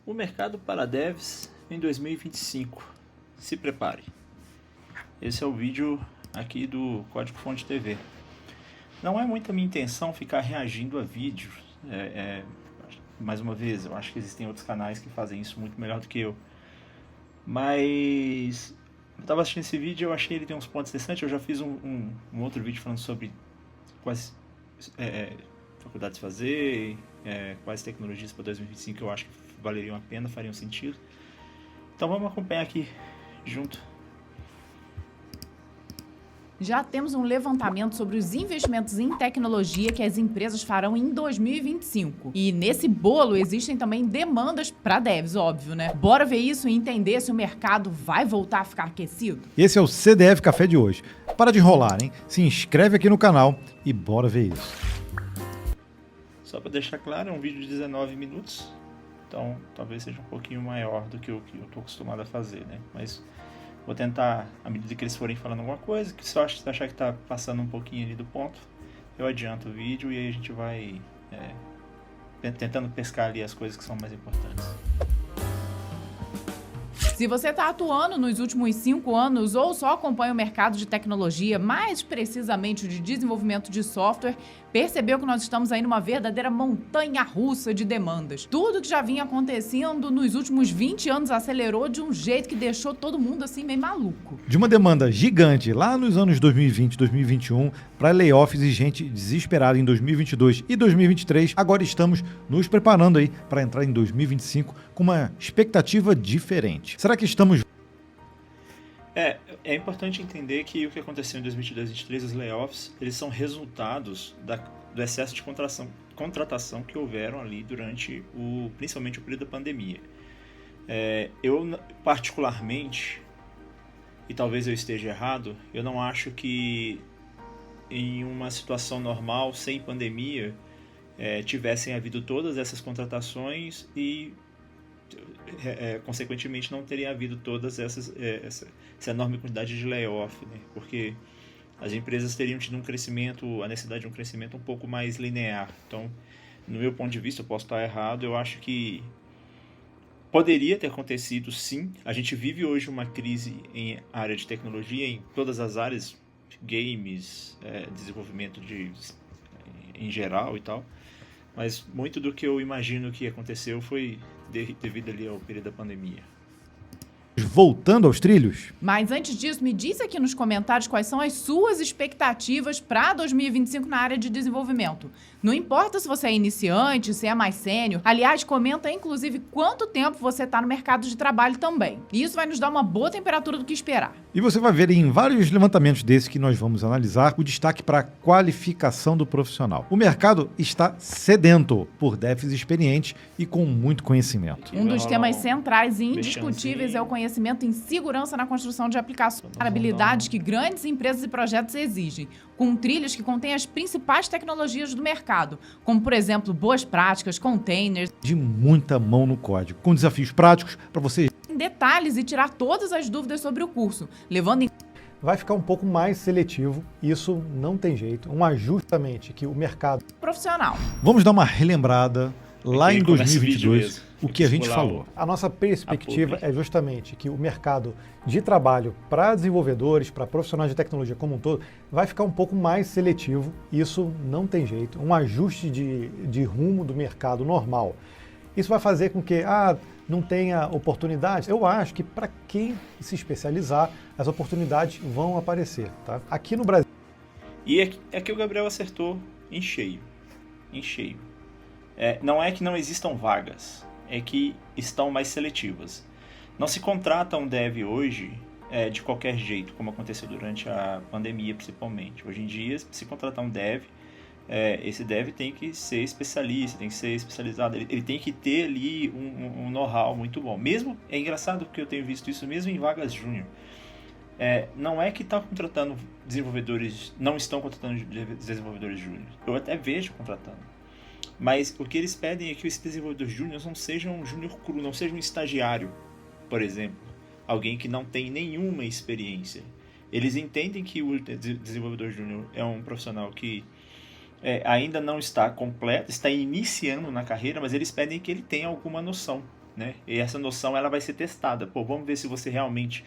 O mercado para devs em 2025. Se prepare. Esse é o vídeo aqui do Código Fonte TV. Não é muito a minha intenção ficar reagindo a vídeos. Mais uma vez, eu acho que existem outros canais que fazem isso muito melhor do que eu. Mas eu estava assistindo esse vídeo e eu achei que ele tem uns pontos interessantes. Eu já fiz um outro vídeo falando sobre quais faculdades fazer, quais tecnologias para 2025 eu acho que valeriam a pena, fariam sentido. Então vamos acompanhar aqui junto. Já temos um levantamento sobre os investimentos em tecnologia que as empresas farão em 2025. E nesse bolo existem também demandas para devs, óbvio, né? Bora ver isso e entender se o mercado vai voltar a ficar aquecido? Esse é o CDF Café de hoje. Para de enrolar, hein? Se inscreve aqui no canal e bora ver isso. Só para deixar claro, é um vídeo de 19 minutos. Então talvez seja um pouquinho maior do que eu estou acostumado a fazer, né? Mas vou tentar, à medida que eles forem falando alguma coisa, que se eu achar que está passando um pouquinho ali do ponto, eu adianto o vídeo e aí a gente vai tentando pescar ali as coisas que são mais importantes. Se você está atuando nos últimos 5 anos ou só acompanha o mercado de tecnologia, mais precisamente o de desenvolvimento de software, percebeu que nós estamos aí numa verdadeira montanha-russa de demandas. Tudo que já vinha acontecendo nos últimos 20 anos acelerou de um jeito que deixou todo mundo assim meio maluco. De uma demanda gigante lá nos anos 2020 e 2021 para layoffs e gente desesperada em 2022 e 2023, agora estamos nos preparando aí para entrar em 2025 com uma expectativa diferente. Será que estamos... É importante entender que o que aconteceu em 2022 e 2023, os layoffs, eles são resultados do excesso de contratação que houveram ali durante principalmente o período da pandemia. Eu, particularmente, e talvez eu esteja errado, eu não acho que em uma situação normal, sem pandemia, tivessem havido todas essas contratações e consequentemente não teria havido todas essa enorme quantidade de layoff, né? Porque as empresas teriam tido a necessidade de um crescimento um pouco mais linear. Então, no meu ponto de vista, eu posso estar errado, eu acho que poderia ter acontecido sim. A gente vive hoje uma crise em área de tecnologia, em todas as áreas, games, desenvolvimento em geral e tal. Mas muito do que eu imagino que aconteceu foi devido ali ao período da pandemia. Voltando aos trilhos? Mas antes disso, me diz aqui nos comentários quais são as suas expectativas para 2025 na área de desenvolvimento. Não importa se você é iniciante, se é mais sênior. Aliás, comenta inclusive quanto tempo você está no mercado de trabalho também. Isso vai nos dar uma boa temperatura do que esperar. E você vai ver em vários levantamentos desses que nós vamos analisar o destaque para a qualificação do profissional. O mercado está sedento por devs experientes e com muito conhecimento. Um dos temas centrais e indiscutíveis é o conhecimento em segurança na construção de aplicações. Habilidades que grandes empresas e projetos exigem, com trilhos que contêm as principais tecnologias do mercado, como, por exemplo, boas práticas, containers. De muita mão no código, com desafios práticos para você Detalhes e tirar todas as dúvidas sobre o curso, levando em... Vai ficar um pouco mais seletivo, isso não tem jeito, um ajustamento que o mercado profissional. Vamos dar uma relembrada lá em 2022, o que a gente falou. A nossa perspectiva é justamente que o mercado de trabalho para desenvolvedores, para profissionais de tecnologia como um todo, vai ficar um pouco mais seletivo, isso não tem jeito, um ajuste de rumo do mercado normal. Isso vai fazer com que não tenha oportunidades. Eu acho que para quem se especializar, as oportunidades vão aparecer. Tá? Aqui no Brasil... E aqui o Gabriel acertou em cheio. Em cheio. Não é que não existam vagas, é que estão mais seletivas. Não se contrata um dev hoje de qualquer jeito, como aconteceu durante a pandemia principalmente. Hoje em dia, se contratar um dev, esse dev tem que ser especialista, tem que ser especializado, ele tem que ter ali um know-how muito bom. Mesmo, é engraçado porque eu tenho visto isso mesmo em vagas júnior. Não é que está contratando desenvolvedores, não estão contratando desenvolvedores júnior. Eu até vejo contratando. Mas o que eles pedem é que esse desenvolvedor júnior não seja um júnior cru, não seja um estagiário, por exemplo. Alguém que não tem nenhuma experiência. Eles entendem que o desenvolvedor júnior é um profissional que ainda não está completo, está iniciando na carreira, mas eles pedem que ele tenha alguma noção. né? E essa noção ela vai ser testada. Pô, vamos ver se você realmente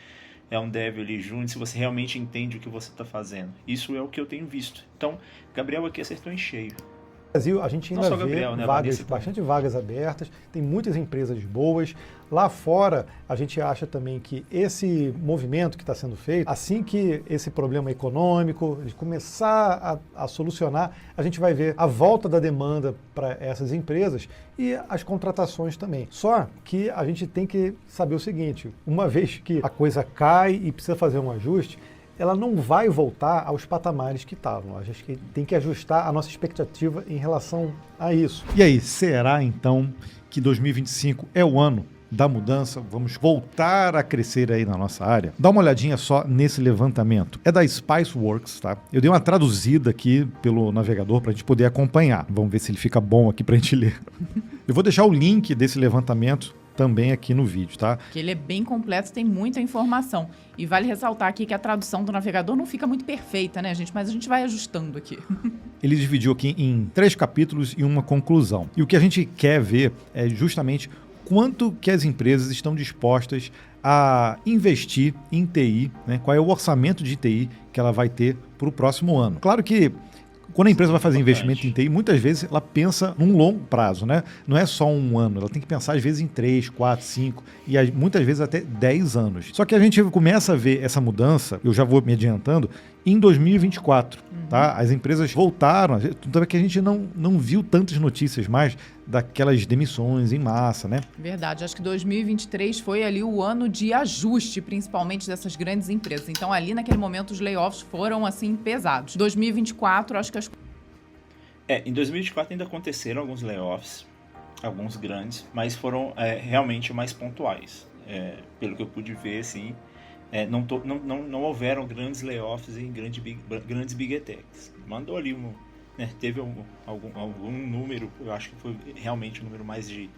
é um dev ali júnior, se você realmente entende o que você está fazendo. Isso é o que eu tenho visto. Então, Gabriel aqui acertou em cheio. No Brasil, a gente ainda vê Gabriel, né, vagas, bastante vagas abertas, tem muitas empresas boas. Lá fora, a gente acha também que esse movimento que está sendo feito, assim que esse problema econômico ele começar a solucionar, a gente vai ver a volta da demanda para essas empresas e as contratações também. Só que a gente tem que saber o seguinte, uma vez que a coisa cai e precisa fazer um ajuste, ela não vai voltar aos patamares que estavam. A gente tem que ajustar a nossa expectativa em relação a isso. E aí, será então que 2025 é o ano da mudança? Vamos voltar a crescer aí na nossa área? Dá uma olhadinha só nesse levantamento. É da Spiceworks, tá? Eu dei uma traduzida aqui pelo navegador para a gente poder acompanhar. Vamos ver se ele fica bom aqui para a gente ler. Eu vou deixar o link desse levantamento também aqui no vídeo, tá? Que ele é bem completo, tem muita informação. E vale ressaltar aqui que a tradução do navegador não fica muito perfeita, né, gente? Mas a gente vai ajustando aqui. Ele dividiu aqui em 3 capítulos e uma conclusão. E o que a gente quer ver é justamente quanto que as empresas estão dispostas a investir em TI, né? Qual é o orçamento de TI que ela vai ter para o próximo ano. Claro que quando a empresa vai fazer investimento em TI, muitas vezes ela pensa num longo prazo, né? Não é só um ano, ela tem que pensar às vezes em 3, 4, 5 e muitas vezes até 10 anos. Só que a gente começa a ver essa mudança, eu já vou me adiantando, em 2024, tá? As empresas voltaram, tanto é que a gente não viu tantas notícias mais daquelas demissões em massa, né? Verdade, acho que 2023 foi ali o ano de ajuste, principalmente dessas grandes empresas. Então ali naquele momento os layoffs foram assim pesados. 2024, acho que em 2024 ainda aconteceram alguns layoffs, alguns grandes, mas foram realmente mais pontuais. Pelo que eu pude ver, assim, não houveram grandes layoffs em grandes big techs. Mandou ali teve algum número, eu acho que foi realmente um número mais de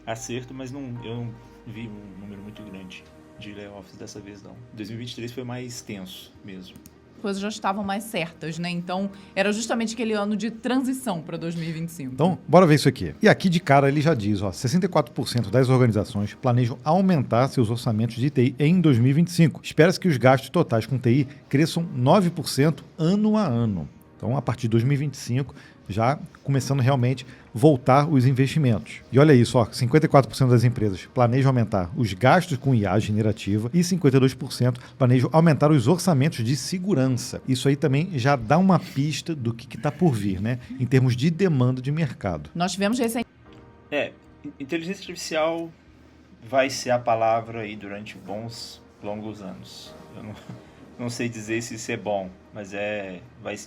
acerto, mas eu não vi um número muito grande de layoffs dessa vez, não. 2023 foi mais tenso mesmo. Coisas já estavam mais certas, né? Então, era justamente aquele ano de transição para 2025. Então, bora ver isso aqui. E aqui de cara ele já diz, 64% das organizações planejam aumentar seus orçamentos de TI em 2025. Espera-se que os gastos totais com TI cresçam 9% ano a ano. Então, a partir de 2025, já começando realmente voltar os investimentos. E olha isso, 54% das empresas planejam aumentar os gastos com IA generativa e 52% planejam aumentar os orçamentos de segurança. Isso aí também já dá uma pista do que está por vir, né? Em termos de demanda de mercado. Nós tivemos recentemente... Inteligência artificial vai ser a palavra aí durante longos anos. Eu não sei dizer se isso é bom, mas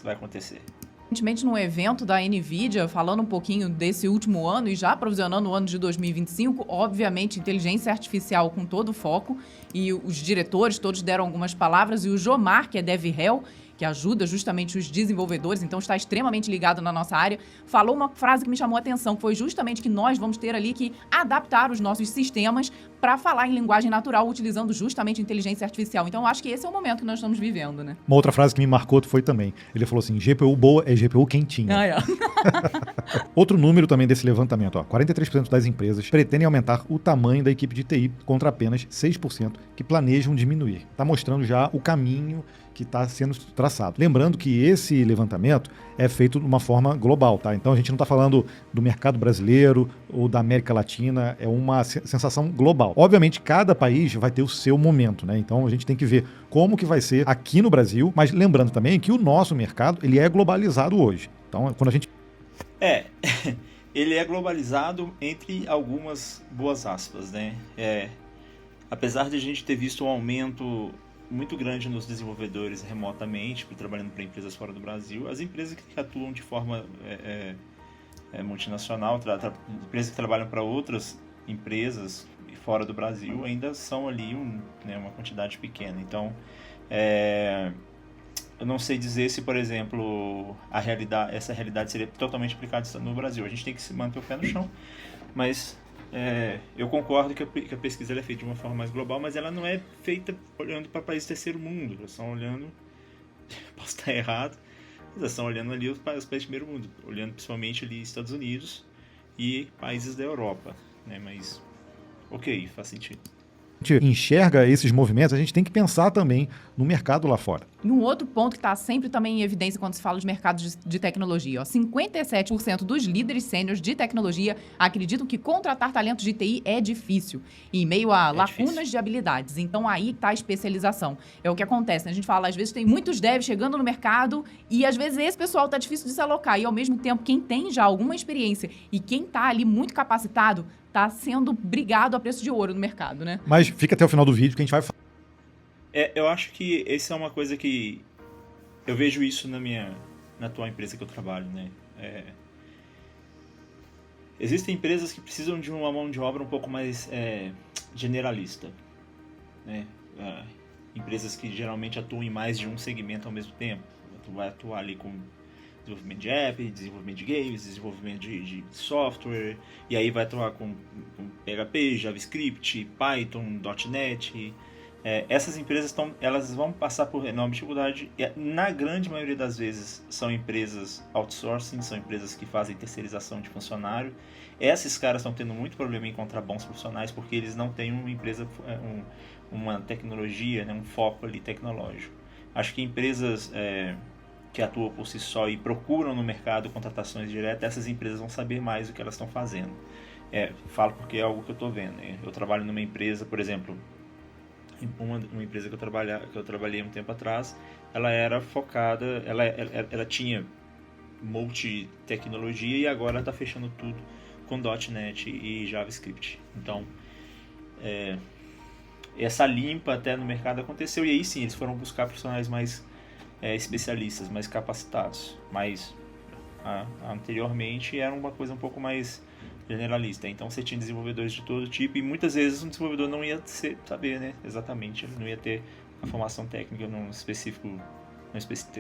vai acontecer. Recentemente, num evento da NVIDIA, falando um pouquinho desse último ano e já provisionando o ano de 2025, obviamente, inteligência artificial com todo o foco, e os diretores todos deram algumas palavras, e o Jomar, que é DevRel, que ajuda justamente os desenvolvedores, então está extremamente ligado na nossa área, falou uma frase que me chamou a atenção, que foi justamente que nós vamos ter ali que adaptar os nossos sistemas para falar em linguagem natural, utilizando justamente inteligência artificial. Então, eu acho que esse é o momento que nós estamos vivendo, né? Uma outra frase que me marcou foi também, ele falou assim, GPU boa é GPU quentinha. Outro número também desse levantamento, 43% das empresas pretendem aumentar o tamanho da equipe de TI contra apenas 6% que planejam diminuir. Está mostrando já o caminho que está sendo traçado. Lembrando que esse levantamento é feito de uma forma global, tá? Então a gente não está falando do mercado brasileiro ou da América Latina, é uma sensação global. Obviamente, cada país vai ter o seu momento, né? Então a gente tem que ver como que vai ser aqui no Brasil, mas lembrando também que o nosso mercado, ele é globalizado hoje. Então, quando a gente... ele é globalizado entre algumas boas aspas, né? Apesar de a gente ter visto um aumento muito grande nos desenvolvedores remotamente, trabalhando para empresas fora do Brasil, as empresas que atuam de forma multinacional, empresas que trabalham para outras empresas fora do Brasil, ainda são ali uma quantidade pequena. Então, eu não sei dizer se, por exemplo, essa realidade seria totalmente aplicada no Brasil. A gente tem que se manter o pé no chão, mas eu concordo que a pesquisa é feita de uma forma mais global, mas ela não é feita olhando para países do terceiro mundo. Elas estão olhando, posso estar errado, mas elas estão olhando ali os países do primeiro mundo, olhando principalmente ali Estados Unidos e países da Europa, né? Mas ok, faz sentido. A gente enxerga esses movimentos, a gente tem que pensar também no mercado lá fora. E um outro ponto que está sempre também em evidência quando se fala de mercado de tecnologia, ó, 57% dos líderes sêniores de tecnologia acreditam que contratar talentos de TI é difícil, em meio a lacunas difícil. de habilidades. Então, aí está a especialização. É o que acontece, né? A gente fala, às vezes, tem muitos devs chegando no mercado e, às vezes, esse pessoal está difícil de se alocar. E, ao mesmo tempo, quem tem já alguma experiência e quem está ali muito capacitado está sendo brigado a preço de ouro no mercado, né? Mas fica até o final do vídeo que a gente vai falar. Eu acho que essa é uma coisa que eu vejo isso na atual empresa que eu trabalho, né? Existem empresas que precisam de uma mão de obra um pouco mais generalista, né? Empresas que geralmente atuam em mais de um segmento ao mesmo tempo. Tu vai atuar ali com desenvolvimento de app, desenvolvimento de games, desenvolvimento de software, e aí vai atuar com PHP, JavaScript, Python, .NET. Essas empresas elas vão passar por enorme dificuldade. Na grande maioria das vezes são empresas outsourcing, são empresas que fazem terceirização de funcionário. Esses caras estão tendo muito problema em encontrar bons profissionais porque eles não têm uma empresa, uma tecnologia, né, um foco ali tecnológico. Acho que empresas que atuam por si só e procuram no mercado contratações diretas, essas empresas vão saber mais o que elas estão fazendo. Falo porque é algo que eu estou vendo, né? Eu trabalho numa empresa, por exemplo, uma empresa que eu trabalhei um tempo atrás, ela era focada, ela tinha multi-tecnologia e agora está fechando tudo com .NET e JavaScript. Então, essa limpa até no mercado aconteceu e aí sim, eles foram buscar profissionais mais especialistas, mais capacitados, mas anteriormente era uma coisa um pouco mais generalista. Então você tinha desenvolvedores de todo tipo e muitas vezes um desenvolvedor não ia saber, né, exatamente, ele não ia ter a formação técnica numa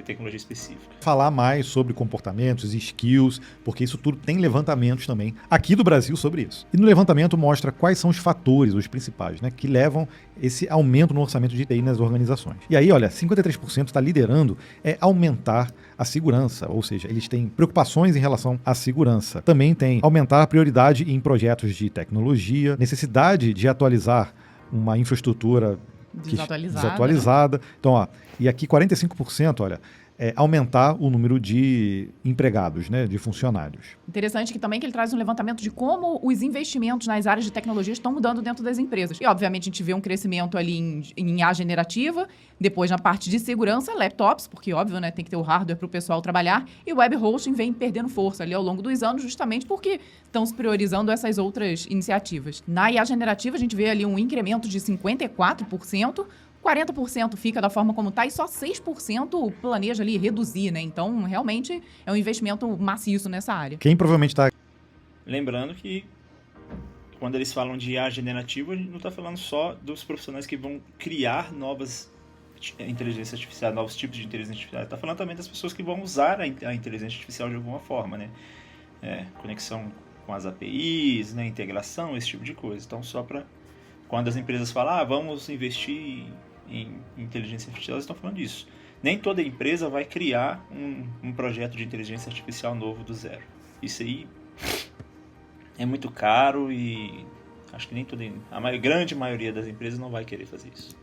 tecnologia específica. Falar mais sobre comportamentos, skills, porque isso tudo tem levantamentos também aqui do Brasil sobre isso. E no levantamento mostra quais são os fatores, os principais, né, que levam esse aumento no orçamento de TI nas organizações. E aí, olha, 53% está liderando aumentar a segurança, ou seja, eles têm preocupações em relação à segurança. Também tem aumentar a prioridade em projetos de tecnologia, necessidade de atualizar uma infraestrutura desatualizada. Né? Então, e aqui 45%, olha, aumentar o número de empregados, né, de funcionários. Interessante que também que ele traz um levantamento de como os investimentos nas áreas de tecnologia estão mudando dentro das empresas. E, obviamente, a gente vê um crescimento ali em IA generativa, depois na parte de segurança, laptops, porque, óbvio, né, tem que ter o hardware para o pessoal trabalhar, e o web hosting vem perdendo força ali ao longo dos anos, justamente porque estão se priorizando essas outras iniciativas. Na IA generativa, a gente vê ali um incremento de 54%, 40% fica da forma como está e só 6% planeja ali reduzir, né? Então, realmente, é um investimento maciço nessa área. Quem provavelmente está... Lembrando que, quando eles falam de IA generativa, a gente não está falando só dos profissionais que vão criar novas inteligência artificial, novos tipos de inteligência artificial. Está falando também das pessoas que vão usar a inteligência artificial de alguma forma, né? Conexão com as APIs, né? Integração, esse tipo de coisa. Então, só para... Quando as empresas falam, vamos investir em inteligência artificial, eles estão falando disso. Nem toda empresa vai criar um projeto de inteligência artificial novo do zero. Isso aí é muito caro e acho que nem a grande maioria das empresas não vai querer fazer isso.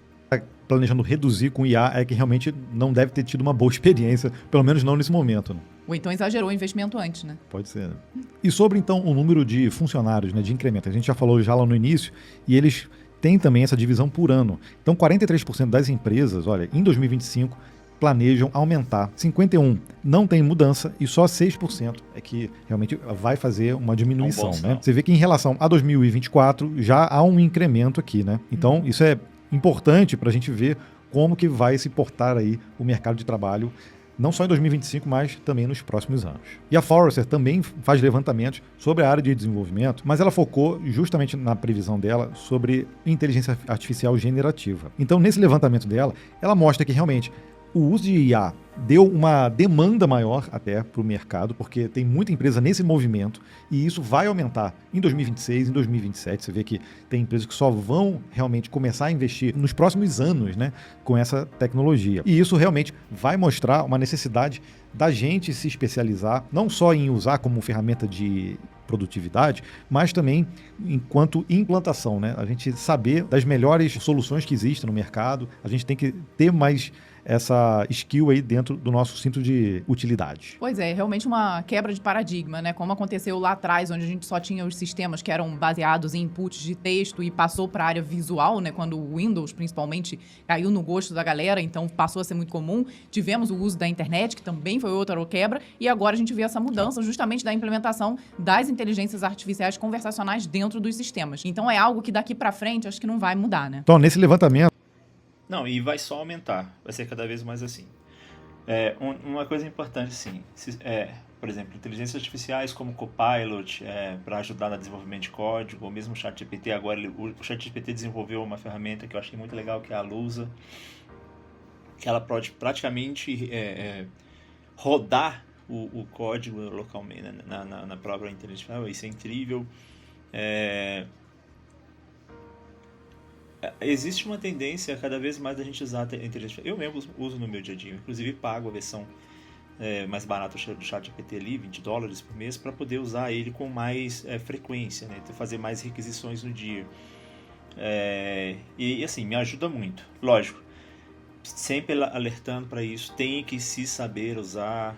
Planejando reduzir com IA é que realmente não deve ter tido uma boa experiência, pelo menos não nesse momento. Né? Ou então exagerou o investimento antes, né? Pode ser. Né? E sobre, então, o número de funcionários, né, de incremento. A gente já falou já lá no início e eles têm também essa divisão por ano. Então, 43% das empresas, olha, em 2025, planejam aumentar. 51% não tem mudança e só 6% é que realmente vai fazer uma diminuição. Né? Você vê que em relação a 2024 já há um incremento aqui. Né? Então, isso é importante para a gente ver como que vai se portar aí o mercado de trabalho, não só em 2025, mas também nos próximos anos. E a Forrester também faz levantamentos sobre a área de desenvolvimento, mas ela focou justamente na previsão dela sobre inteligência artificial generativa. Então, nesse levantamento dela, ela mostra que realmente o uso de IA deu uma demanda maior até para o mercado, porque tem muita empresa nesse movimento e isso vai aumentar em 2026, em 2027. Você vê que tem empresas que só vão realmente começar a investir nos próximos anos, né, com essa tecnologia. E isso realmente vai mostrar uma necessidade da gente se especializar, não só em usar como ferramenta de produtividade, mas também enquanto implantação, né? A gente saber das melhores soluções que existem no mercado, a gente tem que ter mais essa skill aí dentro do nosso cinto de utilidade. Pois é, realmente uma quebra de paradigma, né? Como aconteceu lá atrás, onde a gente só tinha os sistemas que eram baseados em inputs de texto e passou para a área visual, né? Quando o Windows, principalmente, caiu no gosto da galera, então passou a ser muito comum. Tivemos o uso da internet, que também foi outra quebra, e agora a gente vê essa mudança justamente da implementação das inteligências artificiais conversacionais dentro dos sistemas. Então é algo que daqui para frente acho que não vai mudar, né? Então, nesse levantamento, Não, e vai só aumentar, vai ser cada vez mais assim. Uma coisa importante, sim, por exemplo, inteligências artificiais como Copilot, para ajudar no desenvolvimento de código, ou mesmo o ChatGPT. Agora, o ChatGPT desenvolveu uma ferramenta que eu achei muito legal, que é a Lusa, que ela pode praticamente rodar o código localmente na própria inteligência artificial. Isso é incrível. Existe uma tendência cada vez mais da gente usar a inteligência artificial. Eu mesmo uso no meu dia a dia, inclusive pago a versão mais barata do ChatGPT ali, $20 por mês, para poder usar ele com mais frequência, né? Fazer mais requisições no dia. E assim, me ajuda muito. Lógico, sempre alertando para isso, tem que se saber usar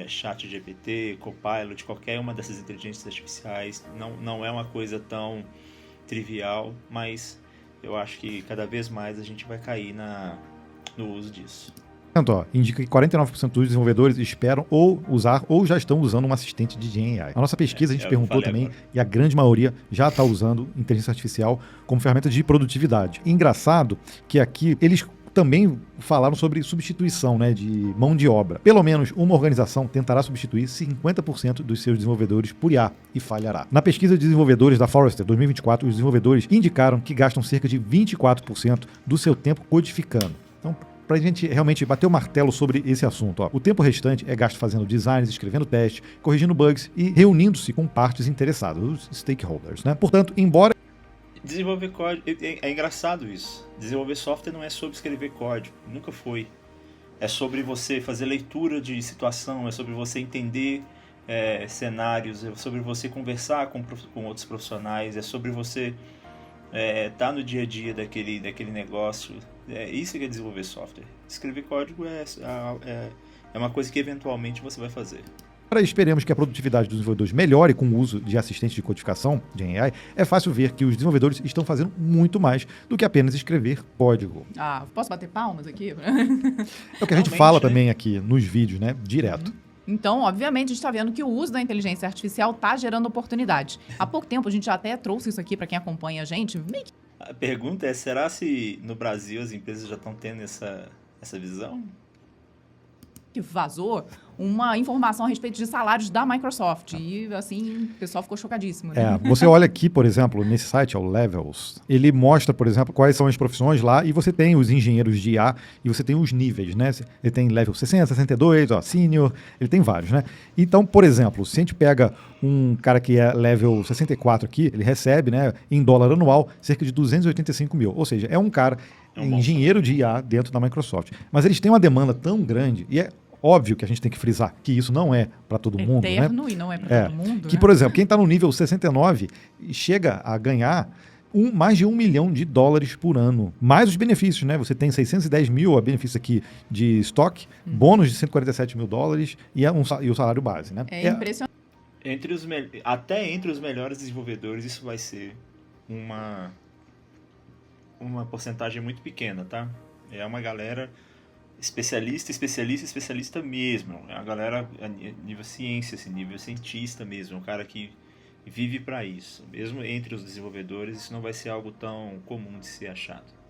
ChatGPT, Copilot, qualquer uma dessas inteligências artificiais. Não é uma coisa tão trivial, mas eu acho que cada vez mais a gente vai cair no uso disso. Indica que 49% dos desenvolvedores esperam ou usar ou já estão usando um assistente de GenAI. A nossa pesquisa a gente perguntou também agora. E a grande maioria já está usando inteligência artificial como ferramenta de produtividade. E engraçado que aqui eles também falaram sobre substituição, né, de mão de obra. Pelo menos uma organização tentará substituir 50% dos seus desenvolvedores por IA e falhará. Na pesquisa de desenvolvedores da Forrester 2024, os desenvolvedores indicaram que gastam cerca de 24% do seu tempo codificando. Então, para a gente realmente bater o martelo sobre esse assunto, o tempo restante é gasto fazendo designs, escrevendo testes, corrigindo bugs e reunindo-se com partes interessadas, os stakeholders, né? Portanto, embora desenvolver código, é engraçado isso. Desenvolver software não é sobre escrever código, nunca foi. É sobre você fazer leitura de situação, é sobre você entender cenários, é sobre você conversar com outros profissionais, é sobre você estar no dia a dia daquele negócio. Isso que é desenvolver software. Escrever código é uma coisa que eventualmente você vai fazer. Esperemos que a produtividade dos desenvolvedores melhore com o uso de assistentes de codificação, de AI. É fácil ver que os desenvolvedores estão fazendo muito mais do que apenas escrever código. Posso bater palmas aqui? É o que a gente fala também aqui nos vídeos, né? Direto. Então, obviamente, a gente está vendo que o uso da inteligência artificial está gerando oportunidades. Há pouco tempo, a gente já até trouxe isso aqui para quem acompanha a gente. A pergunta é, será se no Brasil as empresas já estão tendo essa visão? Que vazou uma informação a respeito de salários da Microsoft. E, assim, o pessoal ficou chocadíssimo. Né? Você olha aqui, por exemplo, nesse site, o Levels, ele mostra, por exemplo, quais são as profissões lá, e você tem os engenheiros de IA, e você tem os níveis, né? Ele tem level 60, 62, senior, ele tem vários, né? Então, por exemplo, se a gente pega um cara que é level 64 aqui, ele recebe, né, em dólar anual, cerca de 285 mil. Ou seja, é um cara, engenheiro de IA dentro da Microsoft. Mas eles têm uma demanda tão grande, e é óbvio que a gente tem que frisar que isso não é para todo mundo, né? Eterno e não é para todo mundo. Que, por exemplo, quem está no nível 69 chega a ganhar mais de $1 milhão por ano. Mais os benefícios, né? Você tem 610 mil, a benefício aqui de estoque, bônus de $147 mil e o salário base, né? É impressionante. Até entre os melhores desenvolvedores, isso vai ser uma porcentagem muito pequena, tá? É uma galera especialista mesmo. É a galera nível ciência, assim, nível cientista mesmo. Um cara que vive para isso. Mesmo entre os desenvolvedores, isso não vai ser algo tão comum de ser achado.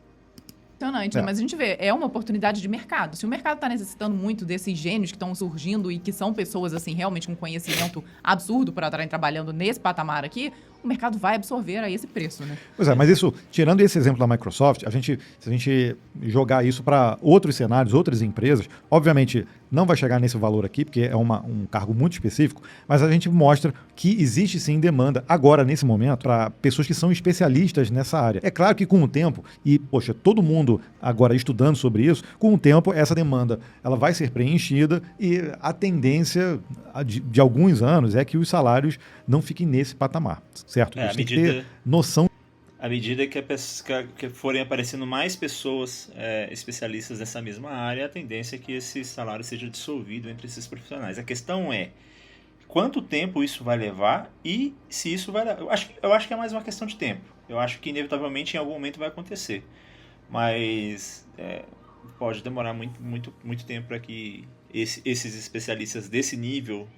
Impressionante, mas a gente vê, é uma oportunidade de mercado. Se o mercado está necessitando muito desses gênios que estão surgindo e que são pessoas, assim, realmente com conhecimento absurdo para estarem trabalhando nesse patamar aqui, o mercado vai absorver a esse preço, né? Pois é, mas isso, tirando esse exemplo da Microsoft, se a gente jogar isso para outros cenários, outras empresas, obviamente não vai chegar nesse valor aqui, porque é um cargo muito específico, mas a gente mostra que existe sim demanda agora, nesse momento, para pessoas que são especialistas nessa área. É claro que com o tempo, e poxa, todo mundo agora estudando sobre isso, com o tempo essa demanda ela vai ser preenchida e a tendência de alguns anos é que os salários não fiquem nesse patamar, certo? A gente tem que ter noção. À medida que forem aparecendo mais pessoas especialistas nessa mesma área, a tendência é que esse salário seja dissolvido entre esses profissionais. A questão é quanto tempo isso vai levar e se isso vai... Eu acho que é mais uma questão de tempo. Eu acho que inevitavelmente em algum momento vai acontecer. Mas pode demorar muito tempo para que esses especialistas desse nível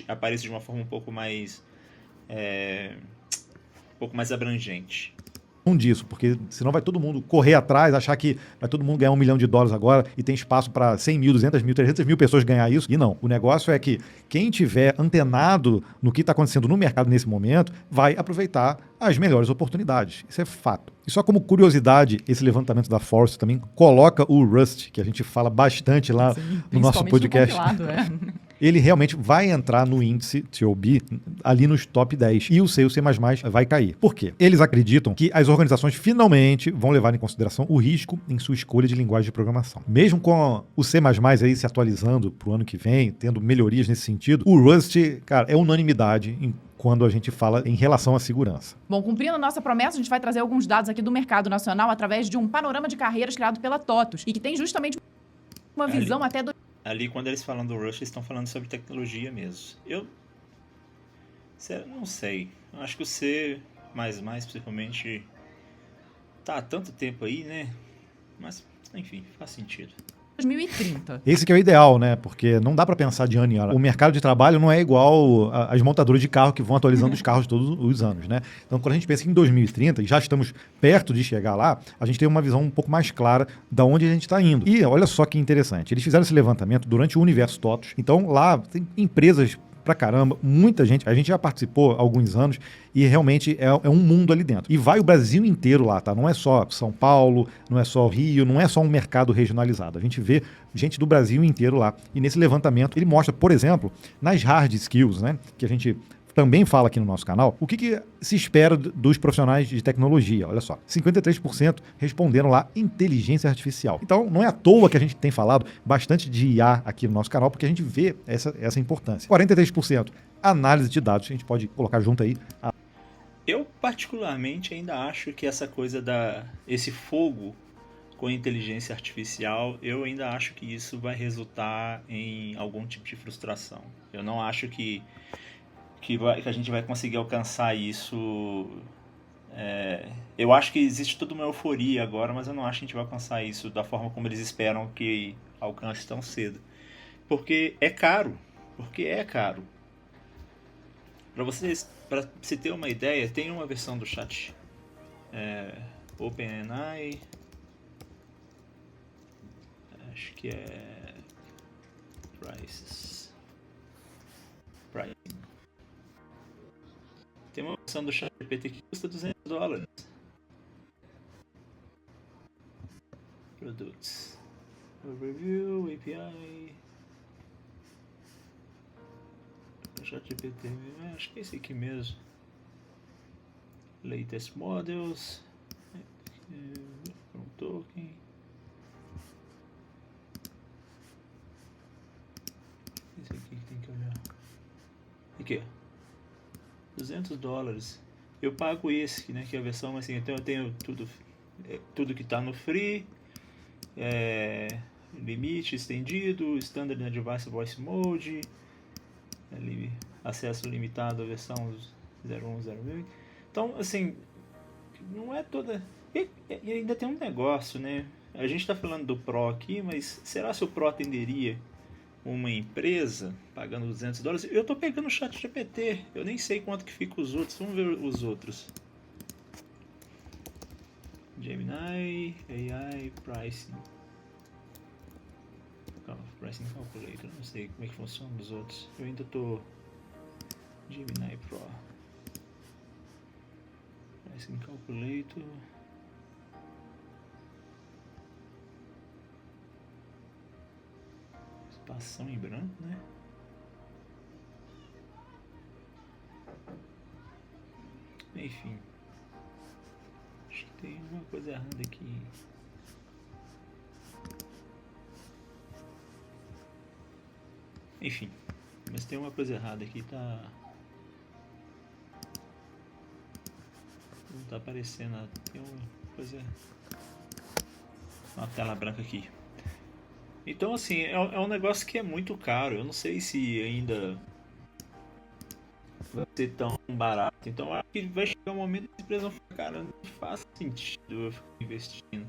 apareçam de uma forma um pouco mais abrangente. Disso, porque senão vai todo mundo correr atrás, achar que vai todo mundo ganhar $1 milhão agora e tem espaço para 100 mil, 200 mil, 300 mil pessoas ganhar isso. E não, o negócio é que quem tiver antenado no que está acontecendo no mercado nesse momento vai aproveitar as melhores oportunidades. Isso é fato. E só como curiosidade, esse levantamento da Force também coloca o Rust, que a gente fala bastante lá no nosso podcast. Ele realmente vai entrar no índice TOB ali nos top 10. E o C vai cair. Por quê? Eles acreditam que as organizações finalmente vão levar em consideração o risco em sua escolha de linguagem de programação. Mesmo com o C++ aí se atualizando para o ano que vem, tendo melhorias nesse sentido, o Rust, cara, é unanimidade quando a gente fala em relação à segurança. Bom, cumprindo a nossa promessa, a gente vai trazer alguns dados aqui do mercado nacional através de um panorama de carreiras criado pela TOTUS e que tem justamente uma visão até do... Ali, quando eles falam do Rush, eles estão falando sobre tecnologia mesmo. Eu não sei. Eu acho que o C++, principalmente, tá há tanto tempo aí, né? Mas, enfim, faz sentido. 2030. Esse que é o ideal, né? Porque não dá para pensar de ano em ano. O mercado de trabalho não é igual às montadoras de carro que vão atualizando os carros todos os anos, né? Então, quando a gente pensa que em 2030, e já estamos perto de chegar lá, a gente tem uma visão um pouco mais clara de onde a gente está indo. E olha só que interessante. Eles fizeram esse levantamento durante o Universo TOTUS. Então, lá tem empresas pra caramba, muita gente, a gente já participou há alguns anos e realmente é um mundo ali dentro. E vai o Brasil inteiro lá, tá? Não é só São Paulo, não é só Rio, não é só um mercado regionalizado. A gente vê gente do Brasil inteiro lá. E nesse levantamento ele mostra, por exemplo, nas hard skills, né? Que a gente também fala aqui no nosso canal, o que se espera dos profissionais de tecnologia. Olha só, 53% responderam lá inteligência artificial. Então, não é à toa que a gente tem falado bastante de IA aqui no nosso canal, porque a gente vê essa importância. 43% análise de dados, a gente pode colocar junto aí. Eu, particularmente, ainda acho que essa coisa esse fogo com inteligência artificial, eu ainda acho que isso vai resultar em algum tipo de frustração. Eu não acho que a gente vai conseguir alcançar isso. Eu acho que existe toda uma euforia agora, mas eu não acho que a gente vai alcançar isso da forma como eles esperam que alcance tão cedo. Porque é caro. Para você ter uma ideia, tem uma versão do chat OpenAI, acho que é pricing. Tem uma versão do ChatGPT que custa $200. Products. Overview, API. ChatGPT, acho que é esse aqui mesmo. Latest Models. Token. Esse aqui que tem que olhar. Aqui, ó. $200. Eu pago esse, né, que é a versão assim, então eu tenho tudo que está no free, limite estendido, standard advanced voice mode, acesso limitado à versão 01.0.1. Então, assim, não é toda... E ainda tem um negócio, né? A gente está falando do Pro aqui, mas será se o Pro atenderia uma empresa pagando $200? Eu tô pegando o ChatGPT, eu nem sei quanto que fica os outros. Vamos ver os outros. Gemini, AI, Pricing. Pricing Calculator, não sei como é que funciona os outros. Eu ainda tô... Gemini Pro. Pricing Calculator. Espação em branco, né? Enfim. Acho que tem uma coisa errada aqui. Enfim. Mas tem uma coisa errada aqui, tá... Não tá aparecendo nada. Tem uma coisa... Uma tela branca aqui. Então, assim, é um negócio que é muito caro. Eu não sei se ainda vai ser tão barato. Então, acho que vai chegar um momento que as empresas vão ficar, cara, não faz sentido eu ficar investindo.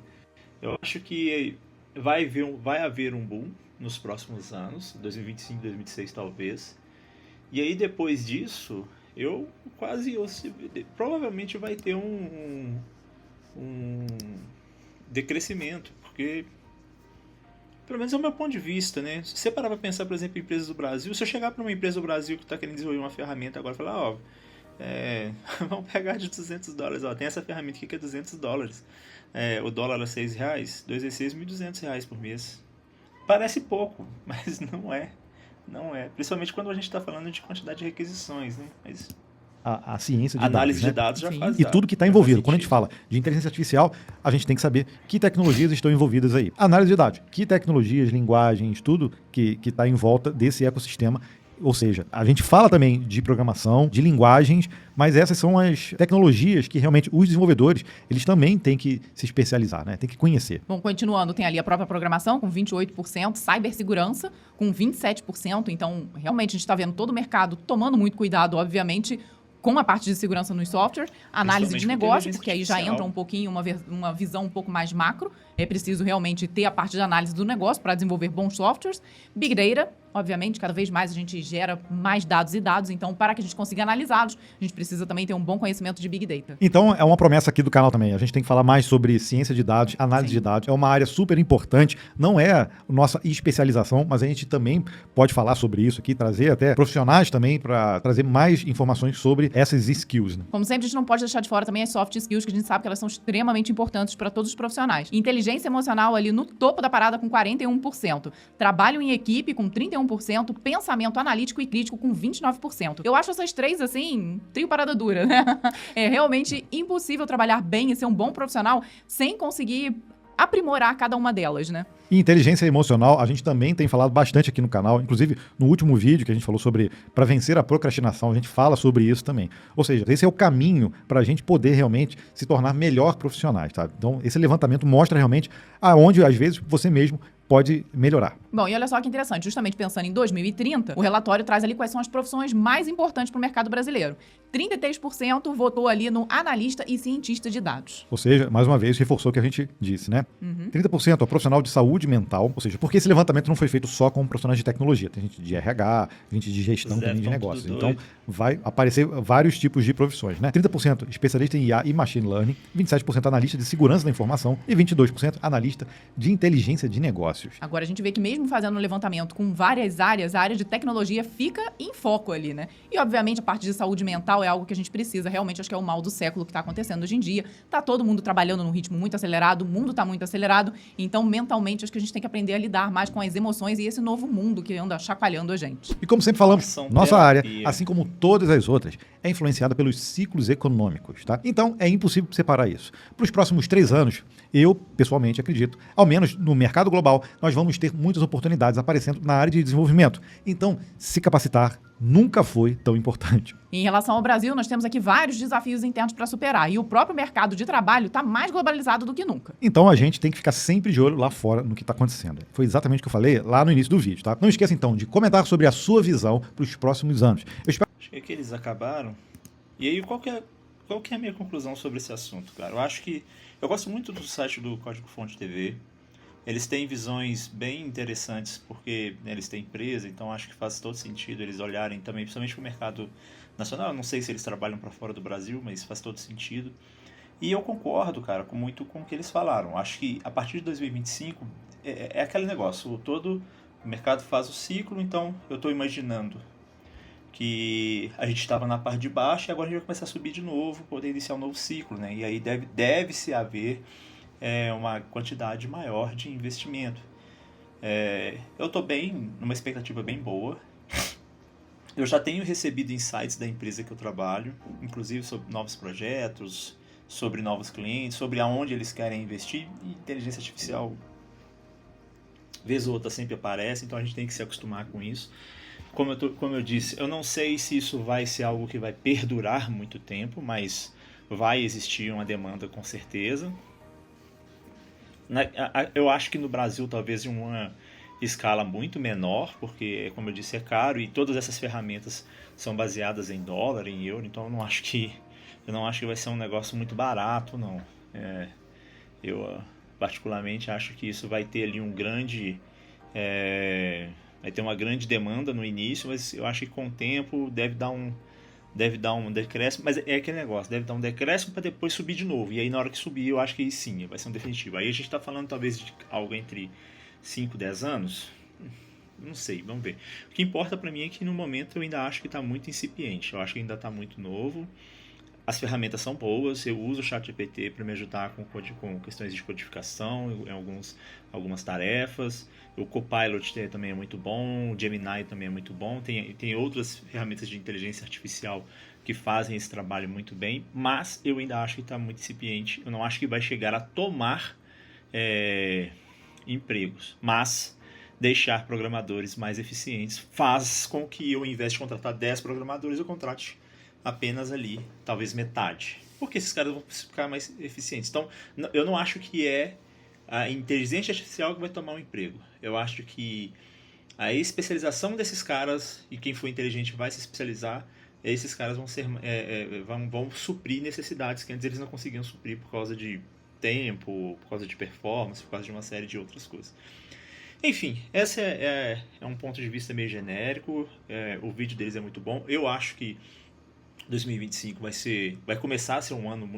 Eu acho que vai haver um boom nos próximos anos, 2025, 2026 talvez. E aí, depois disso, provavelmente vai ter um decrescimento, porque... Pelo menos é o meu ponto de vista, né? Se você parar pra pensar, por exemplo, em empresas do Brasil, se eu chegar para uma empresa do Brasil que está querendo desenvolver uma ferramenta agora e falar, vamos pegar de $200, tem essa ferramenta aqui que é $200. O dólar é R$6, 2 vezes 6, R$1.200 por mês. Parece pouco, mas não é. Não é. Principalmente quando a gente está falando de quantidade de requisições, né? Mas... A ciência de análise dados, de dados já faz. E tudo que está envolvido. Quando a gente fala de inteligência artificial, a gente tem que saber que tecnologias estão envolvidas aí. Análise de dados, que tecnologias, linguagens, tudo que está em volta desse ecossistema. Ou seja, a gente fala também de programação, de linguagens, mas essas são as tecnologias que realmente os desenvolvedores, eles também têm que se especializar, né? Tem que conhecer. Bom, continuando, tem ali a própria programação com 28%, cibersegurança com 27%, então realmente a gente está vendo todo o mercado tomando muito cuidado, obviamente, com a parte de segurança nos softwares, análise de negócio, porque aí já entra um pouquinho uma visão um pouco mais macro. É preciso realmente ter a parte de análise do negócio para desenvolver bons softwares. Big Data, obviamente, cada vez mais a gente gera mais dados e dados, então para que a gente consiga analisá-los, a gente precisa também ter um bom conhecimento de Big Data. Então é uma promessa aqui do canal também, a gente tem que falar mais sobre ciência de dados, análise de dados, é uma área super importante, não é a nossa especialização, mas a gente também pode falar sobre isso aqui, trazer até profissionais também para trazer mais informações sobre essas skills. Né? Como sempre, a gente não pode deixar de fora também as soft skills, que a gente sabe que elas são extremamente importantes para todos os profissionais. Inteligência emocional ali no topo da parada com 41%. Trabalho em equipe com 31%. Pensamento analítico e crítico com 29%. Eu acho essas três, assim, trio parada dura, né? É realmente impossível trabalhar bem e ser um bom profissional sem conseguir aprimorar cada uma delas, né? E inteligência emocional, a gente também tem falado bastante aqui no canal, inclusive no último vídeo que a gente falou sobre para vencer a procrastinação, a gente fala sobre isso também. Ou seja, esse é o caminho para a gente poder realmente se tornar melhor profissionais, tá? Então, esse levantamento mostra realmente aonde, às vezes, você mesmo pode melhorar. Bom, e olha só que interessante, justamente pensando em 2030, o relatório traz ali quais são as profissões mais importantes para o mercado brasileiro. 33% votou ali no analista e cientista de dados. Ou seja, mais uma vez, reforçou o que a gente disse, né? 30% é profissional de saúde mental, ou seja, porque esse levantamento não foi feito só com profissionais de tecnologia, tem gente de RH, gente de gestão também de negócios. Então, vai aparecer vários tipos de profissões, né? 30% especialista em IA e Machine Learning, 27% analista de segurança da informação e 22% analista de inteligência de negócios. Agora, a gente vê que mesmo fazendo um levantamento com várias áreas, a área de tecnologia fica em foco ali, né? E, obviamente, a parte de saúde mental é algo que a gente precisa. Realmente, acho que é o mal do século que está acontecendo hoje em dia. Tá todo mundo trabalhando num ritmo muito acelerado, o mundo tá muito acelerado. Então, mentalmente, acho que a gente tem que aprender a lidar mais com as emoções e esse novo mundo que anda chacoalhando a gente. E como sempre falamos, nossa área, assim como todas as outras, é influenciada pelos ciclos econômicos, tá? Então, é impossível separar isso. Para os próximos 3 anos, eu, pessoalmente, acredito, ao menos no mercado global, nós vamos ter muitas oportunidades aparecendo na área de desenvolvimento. Então, se capacitar nunca foi tão importante. Em relação ao Brasil, nós temos aqui vários desafios internos para superar e o próprio mercado de trabalho está mais globalizado do que nunca. Então a gente tem que ficar sempre de olho lá fora no que está acontecendo. Foi exatamente o que eu falei lá no início do vídeo, tá? Não esqueça então de comentar sobre a sua visão para os próximos anos. Eu espero... Acho que aqui eles acabaram. E aí, qual que é a minha conclusão sobre esse assunto, cara? Eu acho que... Eu gosto muito do site do Código Fonte TV. Eles têm visões bem interessantes, porque eles têm empresa, então acho que faz todo sentido eles olharem também, principalmente para o mercado nacional. Eu não sei se eles trabalham para fora do Brasil, mas faz todo sentido. E eu concordo, cara, muito com o que eles falaram. Acho que a partir de 2025 é aquele negócio, todo o mercado faz o ciclo, então eu estou imaginando que a gente estava na parte de baixo e agora a gente vai começar a subir de novo, poder iniciar um novo ciclo, né? E aí deve-se haver uma quantidade maior de investimento. Eu estou numa expectativa bem boa. Eu já tenho recebido insights da empresa que eu trabalho, inclusive sobre novos projetos, sobre novos clientes, sobre aonde eles querem investir. E inteligência artificial, vez ou outra, sempre aparece, então a gente tem que se acostumar com isso. Como eu disse, eu não sei se isso vai ser algo que vai perdurar muito tempo, mas vai existir uma demanda com certeza. Eu acho que no Brasil talvez em uma escala muito menor, porque, como eu disse, é caro e todas essas ferramentas são baseadas em dólar, em euro, então eu não acho que vai ser um negócio muito barato, não. Eu particularmente acho que isso vai ter ali vai ter uma grande demanda no início, mas eu acho que com o tempo deve dar um decréscimo, mas é aquele negócio, deve dar um decréscimo para depois subir de novo. E aí na hora que subir, eu acho que aí sim, vai ser um definitivo. Aí a gente está falando talvez de algo entre 5, 10 anos, não sei, vamos ver. O que importa para mim é que no momento eu ainda acho que está muito incipiente, eu acho que ainda está muito novo. As ferramentas são boas, eu uso o ChatGPT para me ajudar com questões de codificação em algumas tarefas. O Copilot também é muito bom, o Gemini também é muito bom. Tem outras ferramentas de inteligência artificial que fazem esse trabalho muito bem, mas eu ainda acho que está muito incipiente. Eu não acho que vai chegar a tomar empregos, mas deixar programadores mais eficientes faz com que eu, ao invés de contratar 10 programadores, eu contrate apenas ali, talvez metade. Porque esses caras vão ficar mais eficientes. Então, eu não acho que é a inteligência artificial que vai tomar um emprego. Eu acho que a especialização desses caras, e quem for inteligente vai se especializar, esses caras vão suprir necessidades que antes eles não conseguiam suprir por causa de tempo, por causa de performance, por causa de uma série de outras coisas. Enfim, esse é um ponto de vista meio genérico. O vídeo deles é muito bom. Eu acho que 2025 vai começar a ser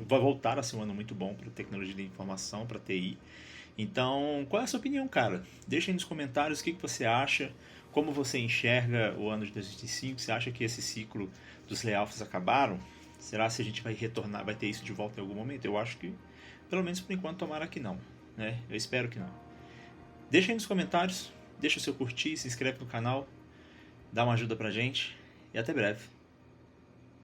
vai voltar a ser um ano muito bom para tecnologia de informação, para TI. Então, qual é a sua opinião, cara? Deixa aí nos comentários o que você acha, como você enxerga o ano de 2025. Você acha que esse ciclo dos layoffs acabaram? Será que a gente vai retornar, vai ter isso de volta em algum momento? Eu acho que, pelo menos por enquanto, tomara que não, né? Eu espero que não. Deixa aí nos comentários, deixa o seu curtir, se inscreve no canal, dá uma ajuda pra gente e até breve.